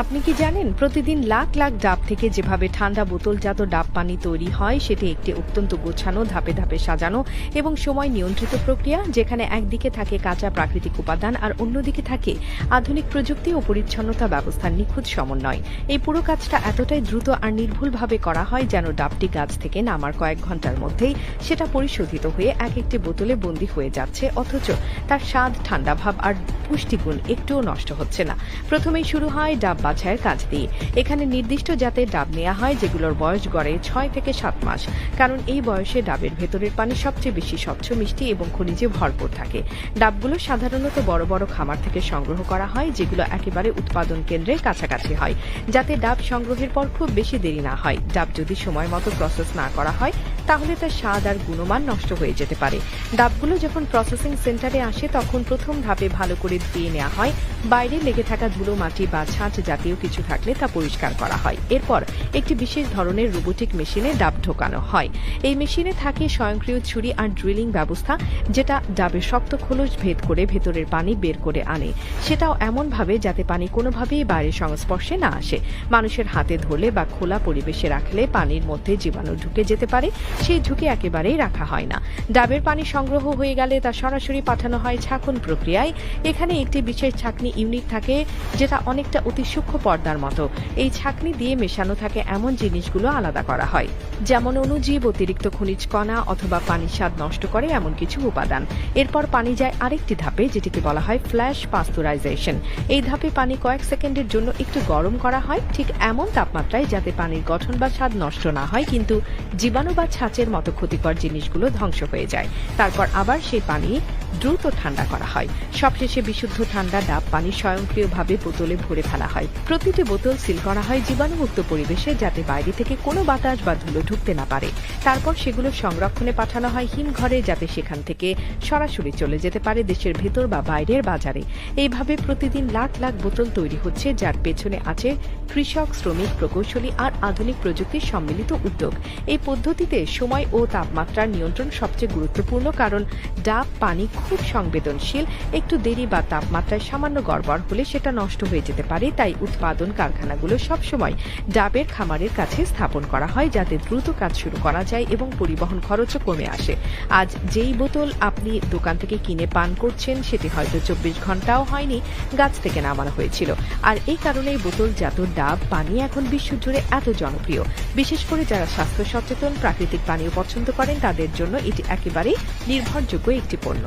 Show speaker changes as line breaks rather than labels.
আপনি কি জানেন প্রতিদিন লাখ লাখ ডাব থেকে যেভাবে ঠান্ডা বোতলজাত ডাব পানি তৈরি হয় সেটি একটি অত্যন্ত গোছানো ধাপে ধাপে সাজানো এবং সময় নিয়ন্ত্রিত প্রক্রিয়া, যেখানে একদিকে থাকে কাঁচা প্রাকৃতিক উপাদান আর অন্যদিকে থাকে আধুনিক প্রযুক্তি ও পরিচ্ছন্নতা ব্যবস্থার নিখুঁত সমন্বয়। এই পুরো কাজটা এতটাই দ্রুত আর নির্ভুলভাবে করা হয় যেন ডাবটি গাছ থেকে নামার কয়েক ঘন্টার মধ্যেই সেটা পরিশোধিত হয়ে এক একটি বোতলে বন্দী হয়ে যাচ্ছে, অথচ তার স্বাদ, ঠান্ডা ভাব আর পুষ্টিগুণ একটুও নষ্ট হচ্ছে না। প্রথমেই শুরু হয় ডাব বাছাইয়ের কাজ দিয়ে। এখানে নির্দিষ্ট জাতের ডাব নেওয়া হয় যেগুলোর বয়স গড়ে 6 থেকে 7 মাস, কারণ এই বয়সে ডাবের ভেতরের পানি সবচেয়ে বেশি স্বচ্ছ, মিষ্টি এবং খনিজে ভরপুর থাকে। ডাবগুলো সাধারণত বড় বড় খামার থেকে সংগ্রহ করা হয়, যেগুলো একেবারে উৎপাদন কেন্দ্রের কাছাকাছি হয়, যাতে ডাব সংগ্রহের পর খুব বেশি দেরি না হয়। ডাব যদি সময় মতো প্রসেস না করা হয় তাহলে তার স্বাদ আর গুণমান নষ্ট হয়ে যেতে পারে। ডাবগুলো যখন প্রসেসিং সেন্টারে আসে তখন প্রথম ধাপে ভালো করে ধুয়ে নেওয়া হয়। বাইরে লেগে থাকা ধুলো, মাটি বা ছাঁচ জাতীয় কিছু থাকলে তা পরিষ্কার করা হয়। এরপর একটি বিশেষ ধরনের রোবোটিক মেশিনে ডাব ঢোকানো হয়। এই মেশিনে থাকে স্বয়ংক্রিয় ছুরি আর ড্রিলিং ব্যবস্থা, যেটা ডাবের শক্ত খোলস ভেদ করে ভেতরের পানি বের করে আনে, সেটাও এমনভাবে যাতে পানি কোনোভাবেই বাইরের সংস্পর্শে না আসে। মানুষের হাতে ধরলে বা খোলা পরিবেশে রাখলে পানির মধ্যে জীবাণু ঢুকে যেতে পারে, সেই ঝুঁকি একেবারেই রাখা হয় না। ডাবের পানি সংগ্রহ হয়ে গেলে তা সরাসরি পাঠানো হয় ছাঁকন প্রক্রিয়ায়। এখানে একটি বিশেষ ছাঁকনি ইউনিট থাকে, যেটা অনেকটা অতি সূক্ষ্ম পর্দার মতো। এই ছাঁকনি দিয়ে মেশানো থাকে এমন জিনিসগুলো আলাদা করা হয়, যেমন অণুজীব, অতিরিক্ত খনিজ কণা অথবা পানির স্বাদ নষ্ট করে এমন কিছু উপাদান। এরপর পানি যায় আরেকটি ধাপে, যেটিকে বলা হয় ফ্ল্যাশ পাস্তুরাইজেশন। এই ধাপে পানি কয়েক সেকেন্ডের জন্য একটু গরম করা হয়, ঠিক এমন তাপমাত্রায় যাতে পানির গঠন বা স্বাদ নষ্ট না হয়, কিন্তু জীবাণু বা ছাঁচের মতো ক্ষতিকর জিনিসগুলো ধ্বংস হয়ে যায়। তারপর আবার সেই পানি দ্রুত ঠান্ডা করা হয়। সবশেষে বিশুদ্ধ ঠান্ডা ডাব পানি স্বয়ংক্রিয়ভাবে বোতলে ভরে ফেলা হয়। প্রতিটি বোতল সিল করা হয় জীবাণুমুক্ত পরিবেশে, যাতে বাইরে থেকে কোনো বাতাস বা ধুলো ঢুকতে না পারে। তারপর সেগুলো সংরক্ষণে পাঠানো হয় হিমঘরে, যাতে সেখান থেকে সরাসরি চলে যেতে পারে দেশের ভেতর বা বাইরের বাজারে। এইভাবে প্রতিদিন লাখ লাখ বোতল তৈরি হচ্ছে, যার পেছনে আছে কৃষক, শ্রমিক, প্রকৌশলী আর আধুনিক প্রযুক্তির সম্মিলিত উদ্যোগ। এই পদ্ধতিতে সময় ও তাপমাত্রার নিয়ন্ত্রণ সবচেয়ে গুরুত্বপূর্ণ, কারণ ডাব পানি খুব সংবেদনশীল। একটু দেরি বা তাপমাত্রায় সামান্য গড়বড় হলে সেটা নষ্ট হয়ে যেতে পারে। তাই উৎপাদন কারখানাগুলো সবসময় ডাবের খামারের কাছে স্থাপন করা হয়, যাতে দ্রুত কাজ শুরু করা যায় এবং পরিবহন খরচও কমে আসে। আজ যেই বোতল আপনি দোকান থেকে কিনে পান করছেন সেটি হয়তো 24 ঘন্টাও হয়নি গাছ থেকে নামানো হয়েছিল। আর এই কারণেই বোতলজাত ডাব পানি এখন বিশ্বজুড়ে এত জনপ্রিয়। বিশেষ করে যারা স্বাস্থ্য সচেতন, প্রাকৃতিক পানীয় পছন্দ করেন, তাদের জন্য এটি একেবারেই নির্ভরযোগ্য একটি পণ্য।